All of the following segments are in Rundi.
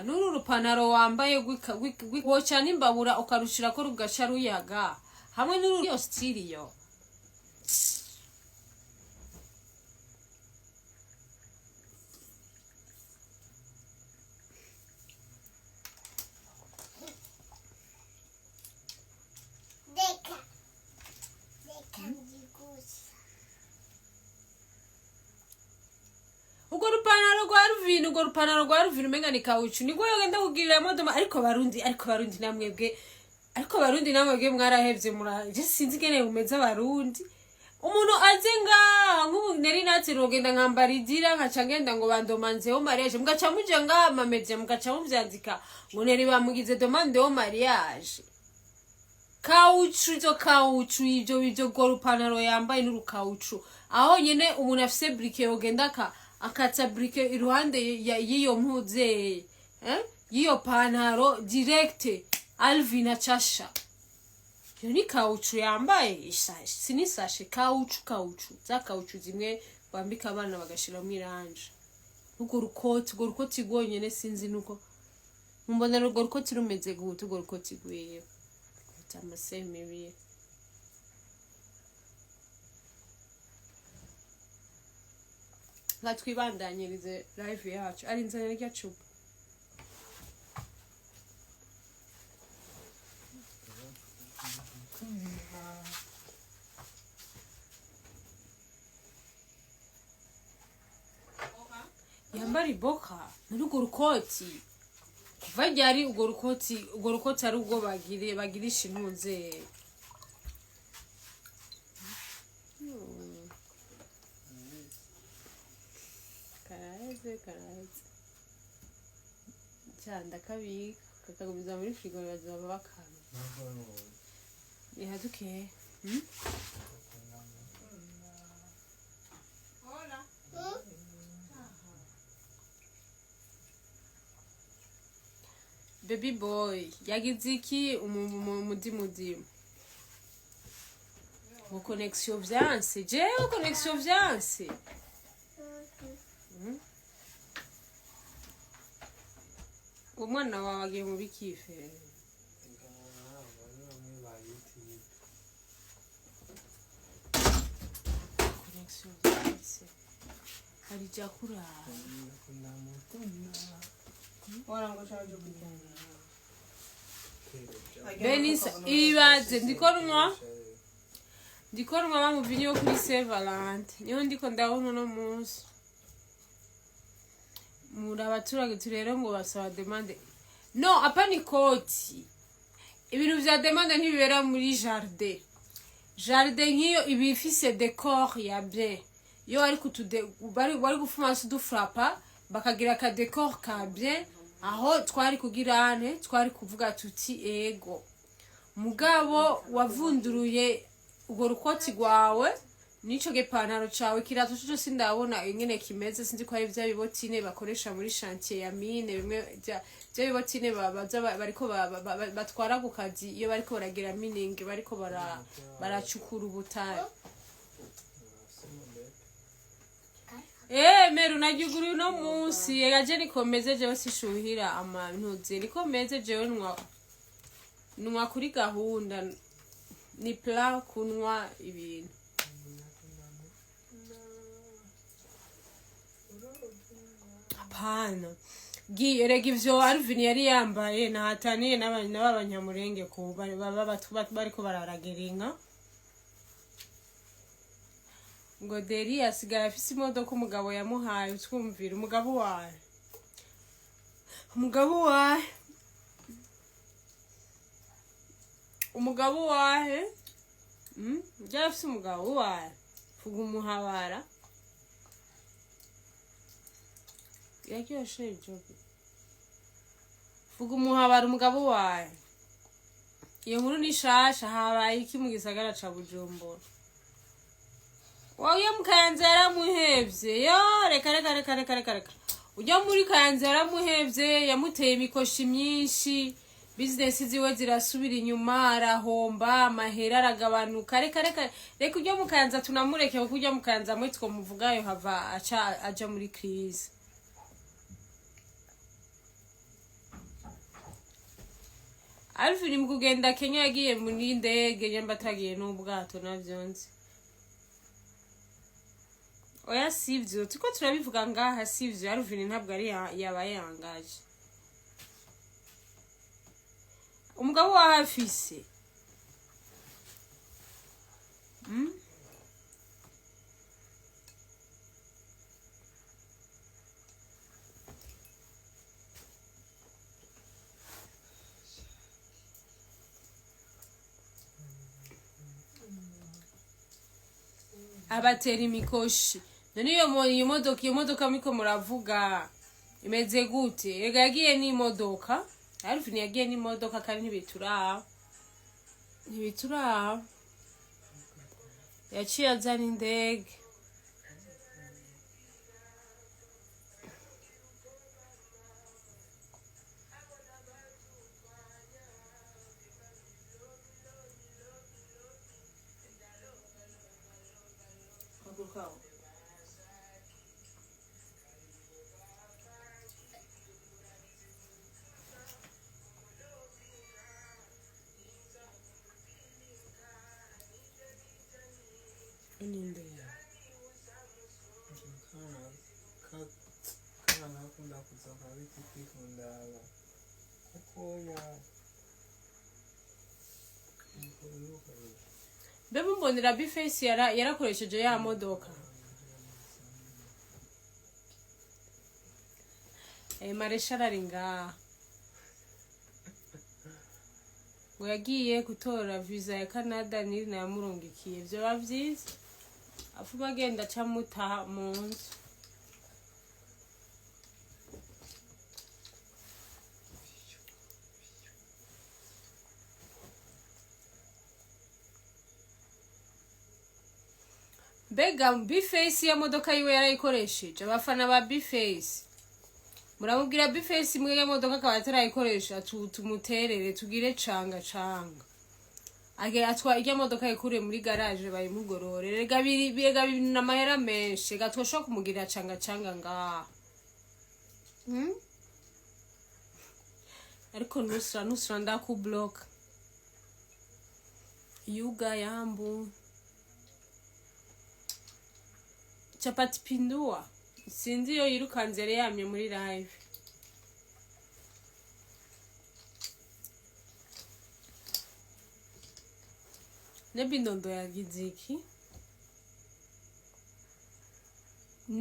nuru rupanaro wambaye woca n'imbabura ukarushira ko rugaca ruyaga hamwe n'uru yo stiliyo Ugo rupanaro rwa ruvino umenga ni kauchu niko yogenda kugirira modoma ariko barundi namwebwe mwarahevye muraje sinzi gene umeze abarundi umuntu azenga nk'ubu neri natse rogenda nkambara idira nkaca ngenda ngo bandomanzeho mariage mugaca muje ngamameje mugaca muvyandika ngo neri bamugize demande yo mariage kauchu ivyo go rupanaro yambaye n'urukauchu aho nyene umuntu afise brique yogenda akata brique iruhande yiyo mpuze yiyo panaro direct Alvina Chasha yoni kauchu yambaye ishashi sinisashe kauchu za kauchu zimwe bambika abana bagashira mu iranje ugo rukoti gonyene sinzi nuko mumbona rugo rukoti rumeze gute ugo rukoti gwiye tamasemebiye Twibandanyirize live yacu ari nzane ryacupa yambari boka n'urugo rukoti kuva ryari ugo rukoti ari ubwo bagirisha impunze karaze cyanda kabika kakagumiza muri frigo bazaba bakana yaduke hola baby boy yagize iki umudimudimu mu connexion vyanse umwana wawe agiye mu bikife connexion vyanse harija kurara Benisa ibaze ndikonwa bamuvinye yo kuri Saint Valentin niho ndiko ndabona no munsi muri abaturage turero ngo basaba demande no apani koti ibintu vya demande ntibibera muri jardin nk'iyo ibifise decor ya bien yo ari bari gufuma sudufrapa bakagira ka decor ka bien aho twari kugirane twari kuvuga tuti ego mugabo wavunduruye ugo rukoti rwawe nico gepantaro cawe kirato cyo sindabona ingene kimeze sinzi ko ari bya bibotine bakoresha muri chantier ya mine bimwe bya bibotine babaza bariko batwara ku kazi iyo bariko baragira mining bariko baracukura ubutare meru najuguru no munsi yaje nikomeze je sishuhira amantuze nikomeze je nwa kuri gahunda ni pla kunwa ibintu apana erega ivyo Alvin yari yambaye nahataniye n'abanyamurenge ko bariko bararageringa ngo Deri asigaye afise imodoka umugabo yamuhaye utwumvira umugabo wahe byafise umugabo wahe vuga umuhabara yakyoshe ijobe vuga umuhabara umugabo wahe iyo nkuru nishasha habaye iki mu gisagara ca Bujumbura Oya mukayanza yaramuhevye yo reka ujya muri kayanza yaramuhevye yamuteye imikoshi myinshi business ziwe zirasubira inyuma arahomba amahera aragabanuka reka ujya mukayanza tunamureke kuko ujya mukayanza mwe two muvugayo hava aja muri crise Alvin mu kugenda Kenya yagiye muri ndege nyamba atagiye n'ubwato navyonze. Oya sivyo tuko turabivuga ngaha sivyo Alvin ntabwo ari yabayangaje. Umugabo wa hafise abatera imikoshi none iyo modoka miko muravuga imeze gute ega yagiye n'imodoka Alvin yagiye n'imodoka kandi ntibitura yaciye azana indege Bebe mbonera Bface yarakoresheje ya modoka Mareshal aringa ngo yagiye gutora visa ya Canada niri na yamurungikiye byo bavyiza afuma agenda camuta munsi Bega Bface ya modoka yiwe yarayikoresheje abafana ba Bface muramubwira Bface imwe ya modoka akaba atarayikoresha tumuterere tugire canga age atwa ijya modoka ikure muri garage bayimugorore rega biri na mahera menshi gatosho kumugira canga nga ariko nusra ndaku block yuga yambu Chapati pindua sinzi yo yirukanze yari yamye muri live Nebindondo yagize iki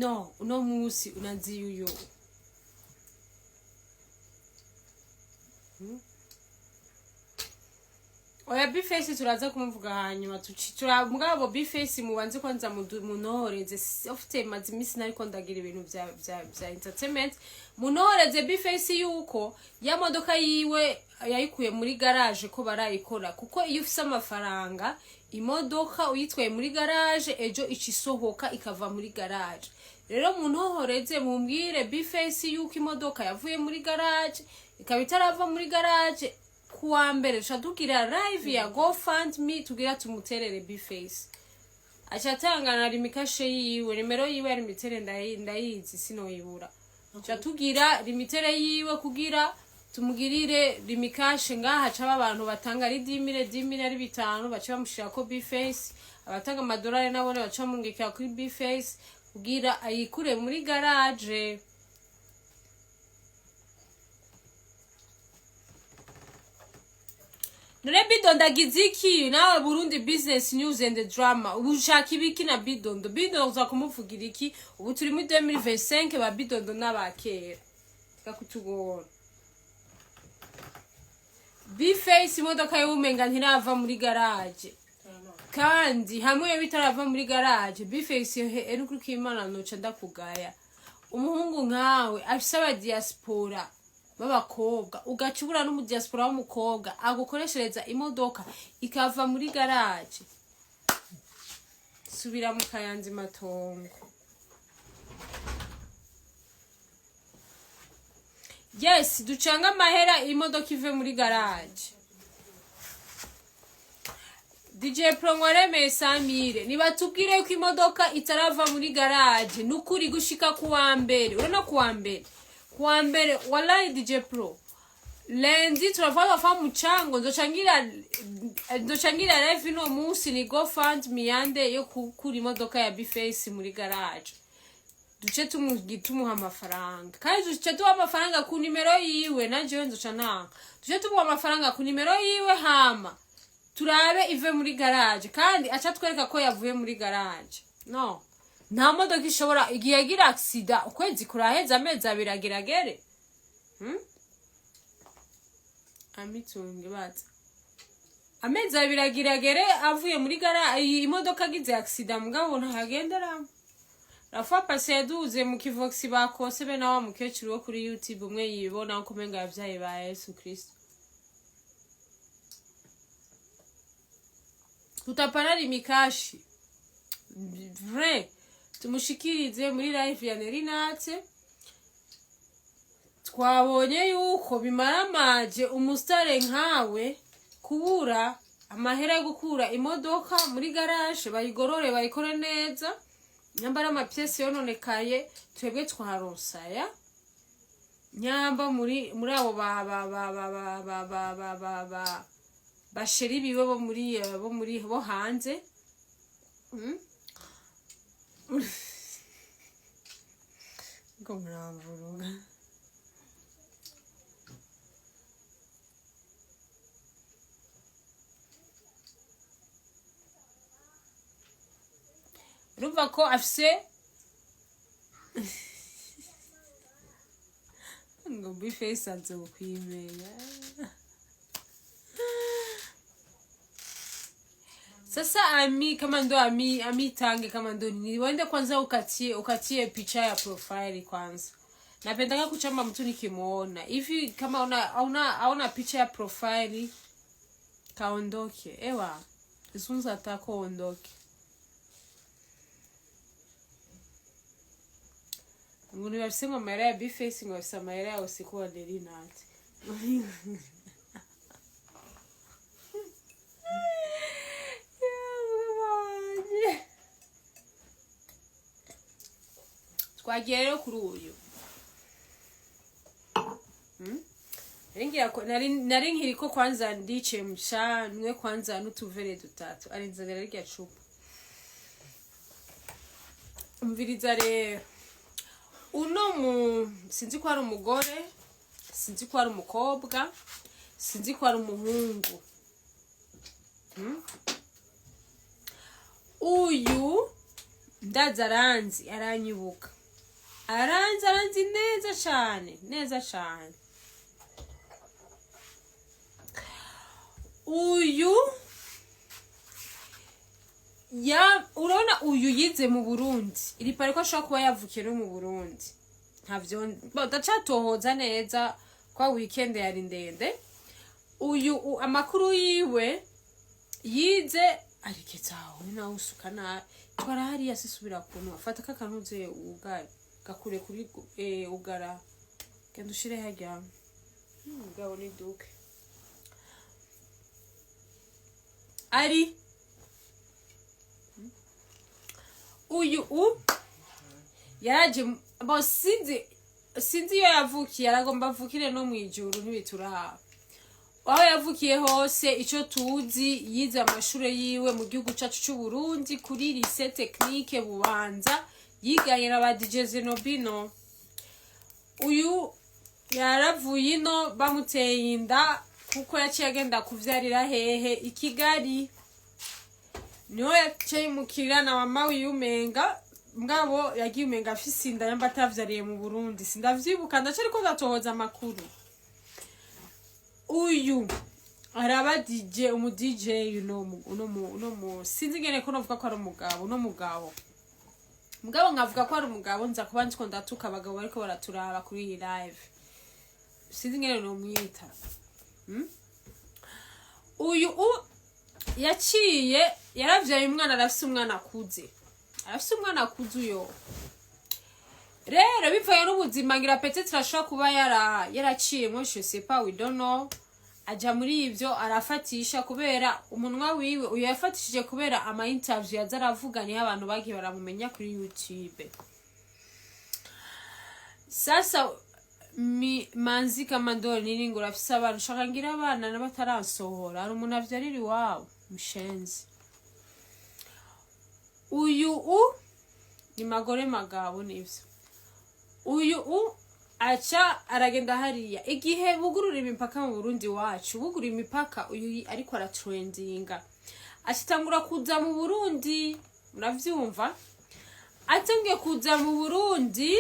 no uno musi unazi uyo Oya Bface turaza kumuvuga hanyuma mugabo Bface mubanze kwanza munohoreze ofite mazimisi nariko ndagira ibintu bya entertainment munohoreze Bface yuko ya modoka yiwe yayikuye muri garage ko barayikora kuko iyo ufise amafaranga imodoka uyitwaye muri garage ejo ikisohoka ikava muri garage rero munohoreze mumbwire Bface yuko imodoka yavuye muri garage ikabitarava muri garage kuwa mbere tugira live ya GoFundMe tugira tumuterere Bface achatangana rimikashe yiwe nimero yiwe ari mitere ndayizi sinoyibura tugira limitere yiwe kugira tumugirire rimikashe ngaha caba abantu batanga ari 10,000 ari 5 bacha bamushira ko Bface abatanga amadolari nabone bacha mungikira kuri Bface kugira ayikure muri garage Nure Bidondo agiziki nawe Burundi Business News and Drama ubushaka ibiki na Bidondo uza kumuvugira iki ubu turi muri 2025 ba Bidondo n'abakera tukakutugora Bface imodoka y'umenga ntirava muri garage kandi hamwe bitarava muri garage Bface eruko kimana noca ndakugaya umuhungu nkawe afisaba diaspora babakobwa ugacubura no mu diaspora w'umukobwa agukoreshereza imodoka ikava muri garage subira mu Kayanza Matongo yes ducanga amahera imodoka ive muri garage DJ Prongwareme Samire nibatubwire ko imodoka itarava muri garage nukuri gushika kuwa mbere urana kuwa mbere wallahi DJ Pro Lendi tunafanya mchango ndochangira live no munsi ni GoFundMe yande yo kukura imodoka ya Bface muri garage. Duce tumuha amafaranga. Kandi duce tuha amafaranga ku nimero yiwe naje nzoca nanga. Duce tumuha amafaranga ku nimero yiwe hama. Turabe ive muri garage kandi acha twereka ko yavuye muri garage. No. Nta modoka ishobora igiye agira accident ukwezi kuraheza amezi abiragiragere. Amitunge baza. Amezi abiragiragere avuye muri garage imodoka gize accident mugabo ntagendera. Rafa pase yaduze mu kivoxi bakose be nawa mukecuru wo kuri YouTube umwe yibona ko menga yavyaye ba Yesu Kristo. Tutaparari mikashi. Vrai. Tumushikirize muri live ya Nerinate. Twabonye yuko bimaramaje umustare nkawe kubura amahera yo gukura imodoka muri garage bayigorore bayikore neza. Nyambara amapiese yononekaye twebwe twaronsaya nyamba muri abo basheri biwe bo hanze ngo muramvuruga Ruva ko afise ngo Bface azokwimenya. Sasa kama ndo tange kama ndo ni wende kwanza ukatie picha ya profile kwanza. Napendanga kuchamba mtu nikimuona. Hivi kama hauna picha ya profile kaondoke. Ewa, zunza atako ondoke. Nguni wafisema maera ya Bface ngo wafisa maera ya usiku wa Nerinate. Twagiye kuri uyu. Nari nkiriko kwanza ndice msha nwe kwanza n'utuvere dutatu. Arinzanira rya cupa. Umviriza rero. Sinzi ko ari umugore, sinzi ko ari umukobwa, sinzi ko ari umuhungu. Uyu ndaza aranzi aranyubuka. Aranzi neza cyane. Uyu urabona uyu yize mu Burundi. Iri pare ko ashobora kuba yavukiye no mu Burundi. Ntavyo ndacatohoza neza kwa weekend yari ndende. Uyu amakuru yiwe yize arikezaho nawe usukana twara hari yasisubira kuno afata kakanuze ugari gakure kuri ugara kendo shire hajya ngabo ni duke ari uyu yaraje bo sinzi yo yavukiye aragomba avukire no mwijuru ntibituraha aho yavukiye hose ico tuzi yize amashure yiwe mu gihugu cacu cy'u Burundi kuri lycée technique Bubanza yiganye na ba DJ Zenobino. Uyu yaravuye ino bamuteye inda kuko yaciye agenda kuvyarira hehe i Kigali. Niho yaciye mukira na mama wiyumenga mgabo yagiye umenga afise inda yamba atavyariye mu Burundi. Sindavyibuka ndaca ariko gatohoza amakuru. Uyu araba DJ umu DJ uno sinzi ngene ko novuga ko ari umugabo mugabo nkavuga ko ari umugabo nza kuba ndiko ndatuka abagabo bariko baraturaba kuri iyi live sinzi ngene no mwita uyu yaravyaye umwana arafise umwana akuze uyo rero bivaye n'ubuzima ngira peut-être ashobora kuba yaraciyemo je sais pas we don't know aja muri ivyo arafatisha kubera umunwa wiwe uyu yafatishije kubera ama interview yazaravuga ni abantu bagiye baramumenya kuri YouTube. Sasa manzi kamandori nini ngo rafise abantu shaka ngira abana n'abataransohora ari umuntu avyarira iwabo mushenzi uyu ni magore magabo nivyo uyu acha aragenda hariya igihe bugurura imipaka mu Burundi wacu bugura imipaka uyu ariko aratrendinga ashitangura kuza mu Burundi muravyumva atangiye kuza mu Burundi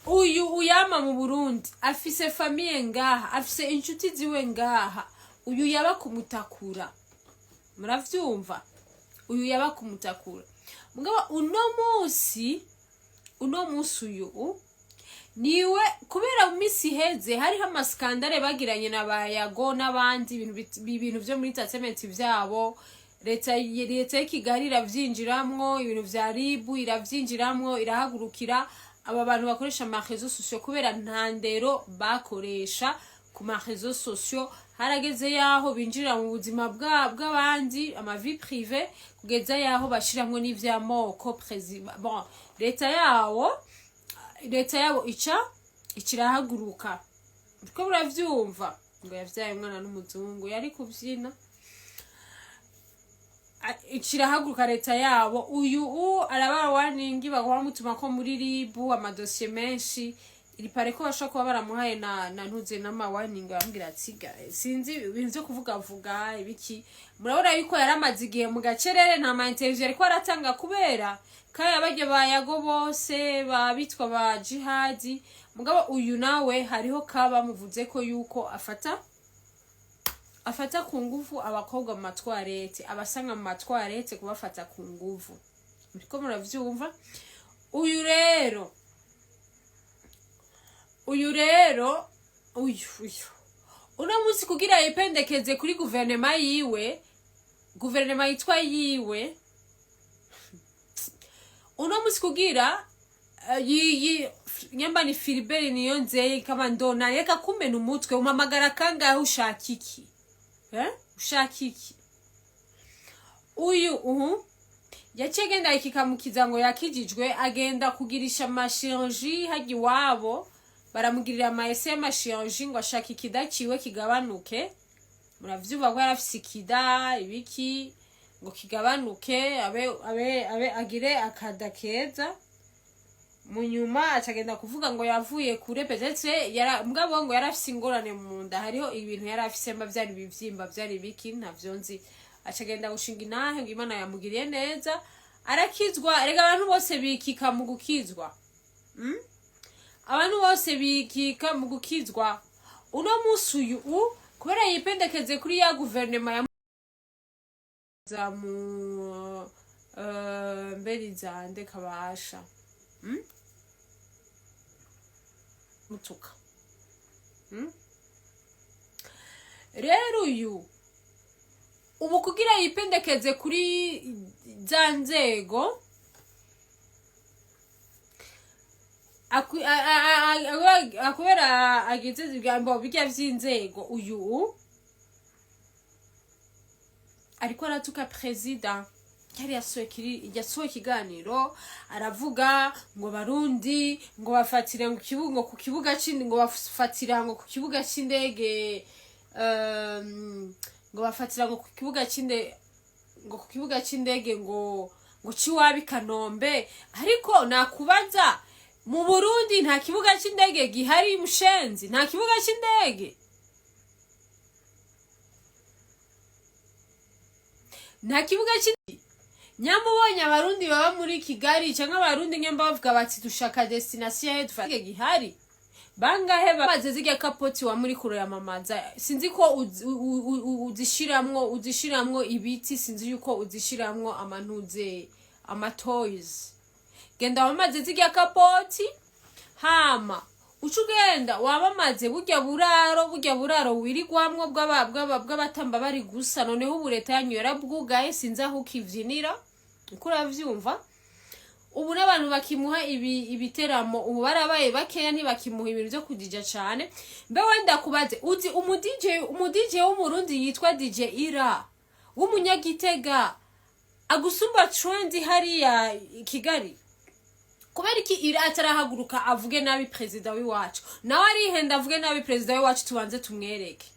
uyu uyama mu Burundi afise famille ngaha afise inshuti ziwe ngaha uyu yaba kumutakura muravyumva uyu yaba kumutakura mugabo uno musi uyu niwe kubera mu misi heze hariho amaskandale bagiranye na bayago n'abandi ibintu byo muri entertainment vyabo leta y'Kigali iravyinjiramwo ibintu vya ribu iravyinjiramwo irahagurukira aba bantu bakoresha ama réseaux sociaux kubera ntandero bakoresha ku ma réseaux sociaux harageze yaho binjira mu buzima bw'abandi ama vie privée kugeza yaho bashiramwe n'ivyamoko president bon leta yabo ikirahaguruka uko buravyumva ngo yavyaye umwana n'umuzungu yari kuvyina ikirahaguruka leta yabo uyu araba warning bagwamutuma ko muri ribu amadosiye menshi iri pare ko bashaka kuba baramuhaye na ntuze nama warning bambwira atiga sinzi ibintu byo kuvuga ibiki murabona yuko yaramaze igihe mu gacerere nta ma interview ariko aratanga kubera kaya bajye bayago bose babitwa ba jihadi mugabo uyu nawe hariho kaba muvuze ko yuko afata ku nguvu abakobwa mu matwarete abasanga mu matwarete kubafata ku nguvu muriko muravyumva uyu rero uno musi kugira yipendekeze kuri guverinoma yitwa yiwe uno musi kugira nyamba ni Philibert Niyonzeye kama ndona yeka kumena umutwe umamagara kangahe ushaka iki uyu yacegenda ikikamukiza ngo yakijijwe agenda kugirisha amashirurgie haji wabo baramugirira amaese y'amashirurgie ngo ashaka ikidaciwe kigabanuke muravyuba ko yarafise ikida ibiki ngo kigabanuke abe agire akada keza munyuma acagenda kuvuga ngo yavuye kure peut-être mugabo ngo yarafise ingorane mu nda hariho ibintu yarafise mba byari bivyimba byari biki ntavyo nzi acagenda gushinga inahe ngo Imana yamugiriye neza arakizwa erega abantu bose bikika mu gukizwa abantu bose bikika mu gukizwa uno musi uyu kubera yipendekeze kuri ya guverinoma ya zamu Berizande kabasha mutuka rero uyu ubu kugira yipendekeze kuri za nzego akubera agize ibigambo bijya vy'inzego uyu ariko aratuka president yari yasohoye ikiganiro aravuga ngo barundi ngo bafatira ngo kibugo ku kibuga c'indi ngo bafatira ngo ku kibuga c'indege ngo bafatira ngo ku kibuga c'indege ngo ciwabi Kanombe ariko nakubaza mu Burundi nta kibuga c'indege gihari mushenzi nta kibuga c'indege nta kibuga c'indege nyamubonye abarundi baba muri Kigali cyangwa abarundi nyamba bavuga bati dushaka destination he dufate gihari bangahe babaze zige kapoti wa muri kuro ya mamaza sinzi ko uzishiramwo ibiti sinzi yuko uzishiramwo amantuze amatoys genda wamaze zige kapoti hama ucugenda wabamaze burya buraro wirigwamwo bw'abatamba bari gusa noneho ubu leta yanyu yarabwugaye sinzi aho ukivyinira uko uravyumva ubu n'abantu bakimuha ibiteramo ubu barabaye bakeya ntibakimuha ibintu byo kudija cane mbe wenda kubaze uzi umu DJ wo mu Burundi yitwa DJ Ira w'umunyagitega agusumba trend hariya Kigali kubera iki ira atarahaguruka avuge nabi president w'iwacu nawe arihenda avuge nabi president w'iwacu tubanze tumwereke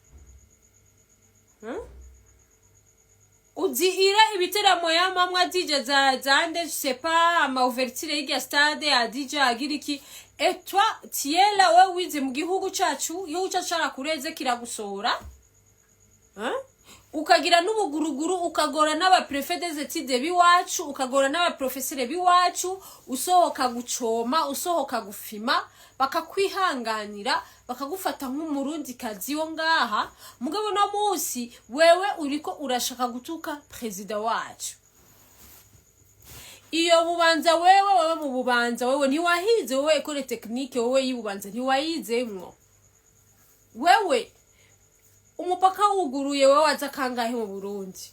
uziira ibiteramo y'amamwa DJ zande je sais pas ama ouverture y'irya stade ya DJ agiriki et toi tiela we wize mu gihugu cacu yo ucacara kureze kiragusora ukagira n'ubuguruguru ukagora n'aba prefet des études biwacu ukagora n'aba professeur biwacu usohoka gucoma usohoka gufima bakakwihanganira bakagufata nk'umurundi kazi wo ngaha mugabo no munsi wewe uriko urashaka gutuka president wacu iyo bubanza wewe mu bubanza wewe ntiwahize wewe ekole technique wewe yibubanza ntiwayizemwo wewe umupaka wuguruye wewe waza kangahe mu Burundi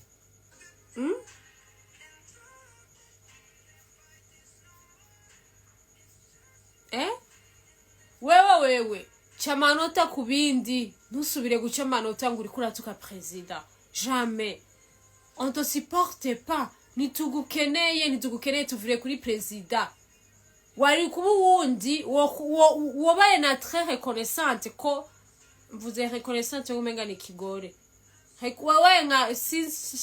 wewe chamanota kubindi ntusubire guca amanota ngo uri kuratuka president jamais on te supporte pas nitugukeneye tuvire kuri president wari kuba wundi wobaye na très reconnaissante ko mvuze reconnaissante umenga ni kigore wawe nka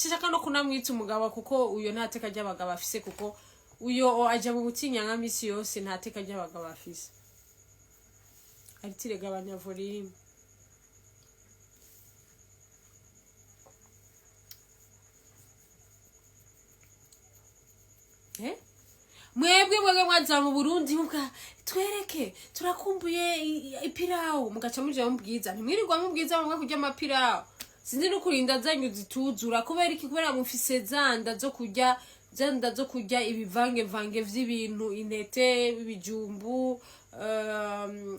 shaka no kunamwita umugabo kuko uyo ntateka ry'abagabo afise kuko uyo aja mu butinya nka misi yose ntateka ry'abagabo afise aritirega abanyavolime mwebwe mwaza mu Burundi muka twereke turakumbuye ipirawo mugaca muje mubwiza ntimwirirwa mubwiza mwe kurya amapirawo sinzi no kurinda zanyu zituzura kubera iki kubera mufise zanda zo kurya ibivange vy'ibintu intete ibijumbu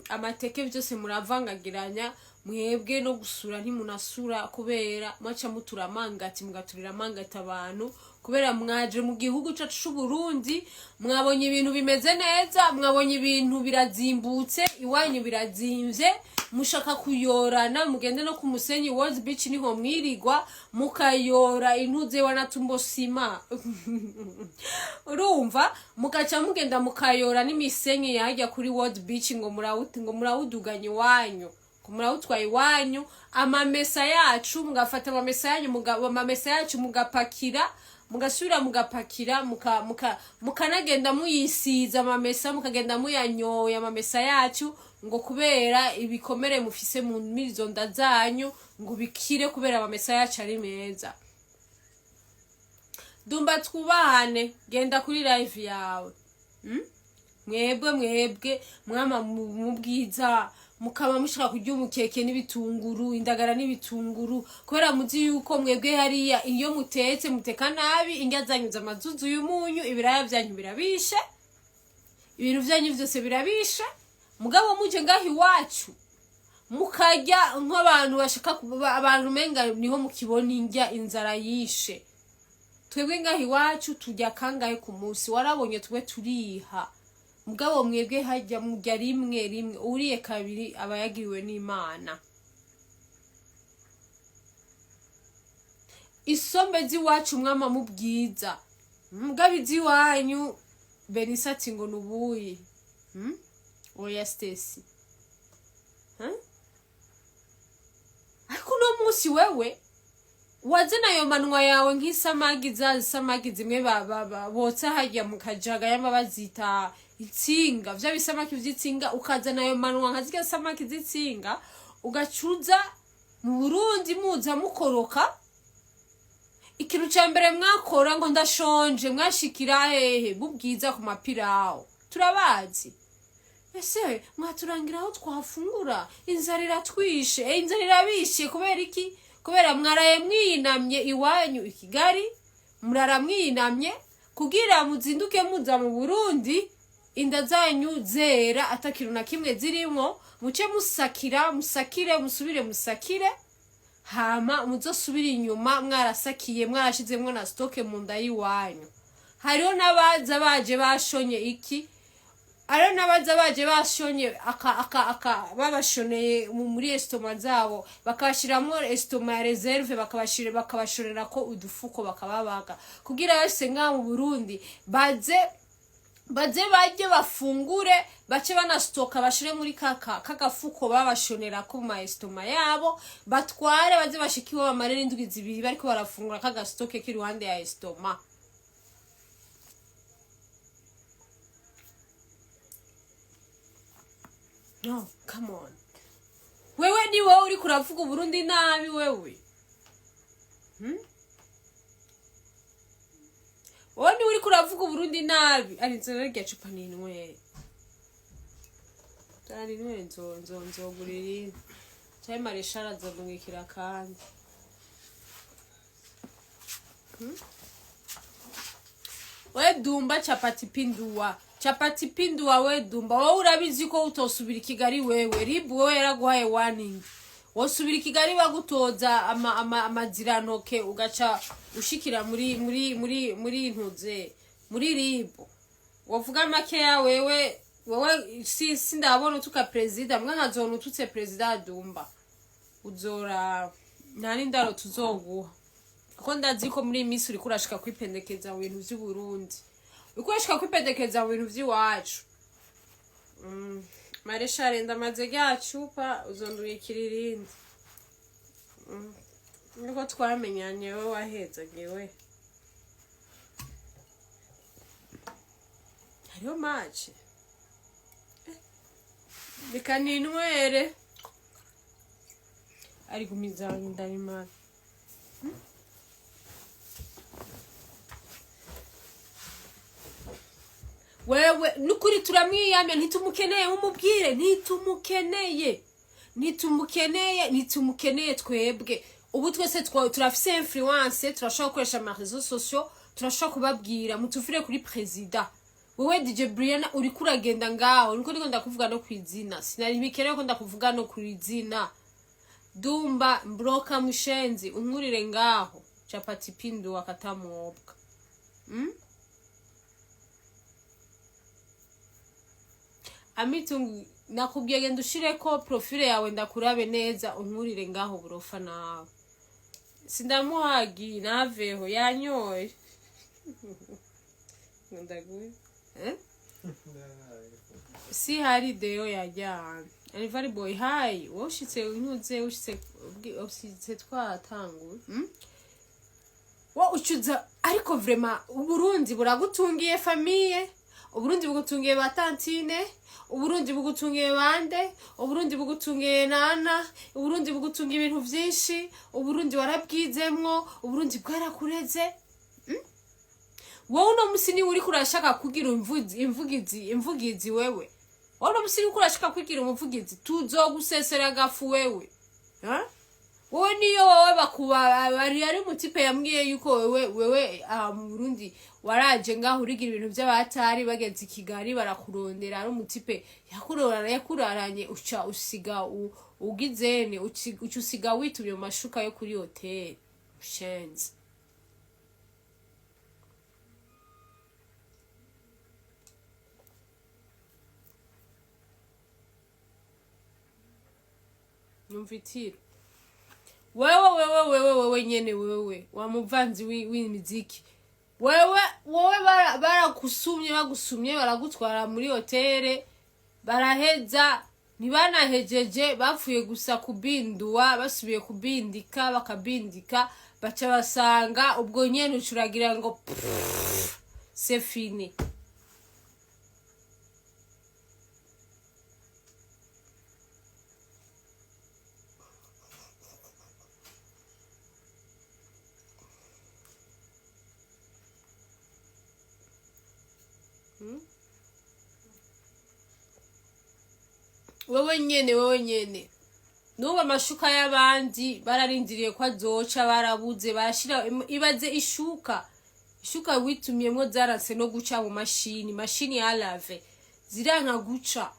amateke byose muravangagiranya mwebwe no gusura ntimunasura kubera maca muturamangati mugaturira mangati abantu kubera mwaje mu gihugu cyacu cy'u Burundi mwabonye ibintu bimeze neza mwabonye ibintu birazimbutse iwanyu birazimvye mushaka kuyorana mugende no ku Musenyi World Beach niho mwirigwa mukayora intuze wanatumbo sima urumva mukaca mugenda mukayora n'imisenyi yajya kuri World Beach ngo murawuduganye wanyu murawutwaye wanyu amamesa yacu mugafata amamesa yanyu amamesa yacu mugapakira mugasubira mugapakira mukanagenda muyisiza amamesa mukagenda muyanyoya amamesa yacu ngo kubera ibikomere mufise mu mizo nda zanyu ngo bikire kubera amamesa yacu ari meza dumba twubahane genda kuri live yawe mwebwe mwama mubwiza mukaba mushaka kurya umukeke n'ibitunguru indagara n'ibitunguru kubera muzi yuko mwebwe hariya iyo mutetse muteka nabi indya zanyu zamazuzu y'umunyu ibiraya byanyu birabishe ibintu byanyu byose birabishe mugabo muje ngahi wacu mukarya nk'abantu bashaka abantu menga niho mukibona indya inzara yishe twebwe ngahi wacu tujya kangahe ku munsi warabonye twe turiha mugabo mwebwe hajya mujya rimwe uriye kabiri abayagiriwe n'Imana isombe ziwacu mwama mubwiza mugabi ziwanyu benisati ngo nubuyi oya Stacy ariko no munsi wewe waze nayo manwa yawe nk'isamagi samagi zimwe botsa hajya mukajaga yama bazita itsinga vya bisamaki vy'itsinga ukaza nayo manwa nkazika samaki z'itsinga ugacuza mu Burundi muza mukoroka ikintu ca mbere mwakora ngo ndashonje mwashikira hehe bubwiza ku mapirawo turabazi ese mwaturangira aho twafungura inzara iratwishe inzara irabishe kubera iki kubera mwaraye mwinamye iwanyu i Kigali murara mwinamye kugira muzinduke muza mu Burundi inda zanyu zera atakiru na kimwe zirimo muce musakire musubire musakire hama muzosubira inyuma mwarasakiye mwarashizemwe na stoke mu nda yiwanyu hariho nabaza baje bashonye iki ari nabaza baje bashonye babashoneye muri estoma zabo bakashiramo estoma ya reserve bakabashorera ko udufuko bakababaga kugira yose nga mu Burundi baze baze barye bafungure bace banastoka bashire muri kagafuko babashonera ku maestoma yabo batware baze bashikiwe bamarere indwi zibiri bariko barafungura kagastoke kiri ruhande ya estoma. No, come on. Wewe ni wewe uri kuravuga Burundi nabi wewe. Wani uri kuravuga Burundi nabi. Ari nzora rya cupa ninwe. Tari nwe nzo guriri. Cyari mareshara zagungikira kandi. We dumba chapati pinduwa. Chapati pinduwa we dumba. Wowe urabizi ko utosubira Kigali wewe. Ribu wewe yaraguhaye warning. Wosubira Kigali bagutoza amazirantoke ugaca ushikira muri ntuze muri ribu. Wavuga make ya wewe si ndabona utuka president mwa nkazona ututse president dumba. Uzora nani ndaro tuzoguha. Ko ndazi ko muri Misiri kurashika kwipendekeza mu bintu by'u Burundi. Ukoshika kwipendekeza mu bintu by'iwacu. Mareshare ndamaze rya cupa uzonduye kiririndi. Niko twamenyanye we waheza ngewe. Hariyo mache. Bikaninwere. Ari gumizanye ndarimana. Wewe nukuri turamwiyamye ntitumukeneye umubwire ntitumukeneye twebwe ubu twese turafise influence turashaka gukoresha ama réseaux sociaux turashaka kubabwira mutuvire kuri president. Wewe DJ Brian uri kuragenda ngaho niko ndakuvuga no kwizina sinari bikeneye ko ndakuvuga no kwizina dumba mbroka mushenzi unkurire ngaho chapati pindu akatamobwa. Amitungu nakubwiye genda ushireko profile yawe ndakurabe neza unkurire ngaho burofa nawe. Sindamuhagi naveho yanyoye. Ndaguye. Si hari deo yajyana. Anniversary boy hi woshitse unyuze ushitse twatanguye. Wo ucuza ariko vraiment Uburundi buragutungiye famille. Uburundi bugutungiye batantine. Uburundi bugutungiye bande, Uburundi bugutungiye nana, Uburundi bugutungiye ibintu byinshi, Uburundi warabwizemwo, Uburundi bwarakureze. Wowe no musini uri kurashaka kugira imvugizi wewe. Wowe no musini kurashaka kugira umuvugizi tuzogusesera gafu wewe. Wowe niyo wowe bakuba ari mutipe yambwiye yuko wewe mu Burundi waraje ngaho urigira ibintu by'abatari bageze Kigali barakurondera ari mutipe yakuraranye uca usiga ugizene usiga witumye mashuka yo kuri hotel ushenze. Numvitiro wewe nyene wewe wamuvanzi w'imiziki wewe bagusumye baragutwara muri hotele baraheza ntibanahejeje bapfuye gusa kubinduwa basubiye kubindika bakabindika baca basanga ubwo nyene ucuragira ngo c'est fini. Wewe nyene nuba amashuka y'abandi bararindiriye kwa zoca barabuze barashira ibaze ishuka witumyemo zaranse no guca mu mashini ya lave ziranka guca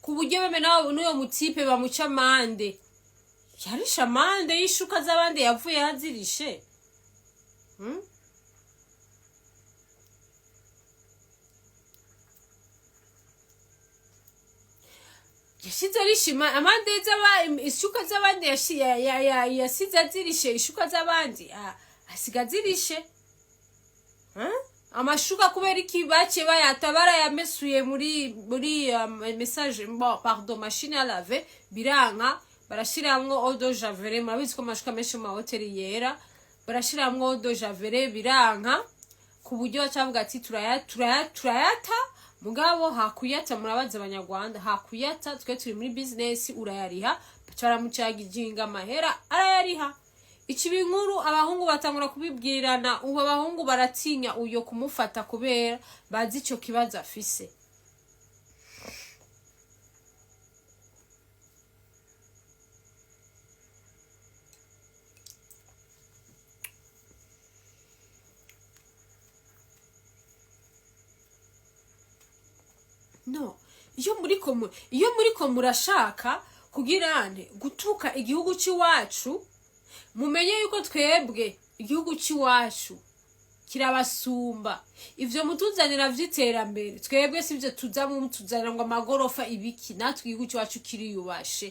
kuburyo bame nawo n'uyo mutipe bamuca mande yarisha mande y'ishuka z'abandi yavuye hazirishe. Yashize arishima amande ishuka z'abandi yasize azirishe ishuka z'abandi asiga zirishe. amashuka kubera iki bace bayata barayamesuye muri message pardon machine à laver biranka barashiramwo eau de javel murabizi ko amashuka menshi mu mahoteli yera barashiramwo eau de javel biranka ku buryo bacavuga ati turayata mugabo hakuyata murabaza abanyarwanda hakuyata twe turi muri business urayariha bacara mucagijinga amahera arayariha ikibi inkuru abahungu batangura kubibwirana ubu abahungu baratinya uyo kumufata kubera bazi ico kibazo afise no iyo muriko murashaka kugirane gutuka igihugu ciwacu mumenye yuko twebwe igihugu ciwacu kirabasumba ivyo mutuzanira vy'iterambere twebwe sivyo tuzanira ngo amagorofa ibiki natwe igihugu ciwacu kiriyubashe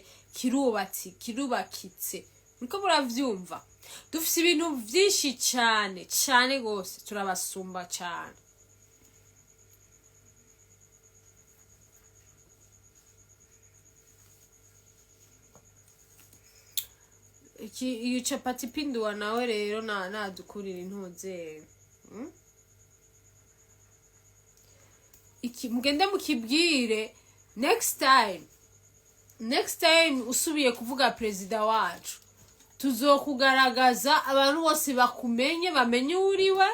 kirubakitse muriko muravyumva dufise ibintu vyinshi cane gose turabasumba cane iyo capati pinduwa nawe rero nadukurira intuze mugende mukibwire next time usubiye kuvuga perezida wacu tuzokugaragaza abantu bose bakumenye bamenye uriwe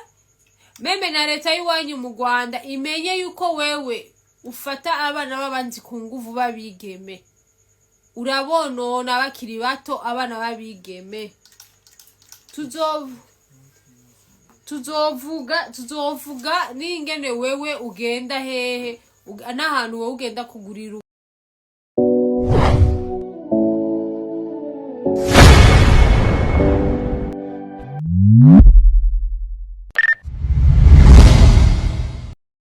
meme na leta y'iwanyu mu Rwanda imenye yuko wewe ufata abana b'abandi ku nguvu babigeme urabonona bakiri bato abana babigeme tuzovuga n'ingene wewe ugenda hehe n'ahantu wowe ugenda kugurira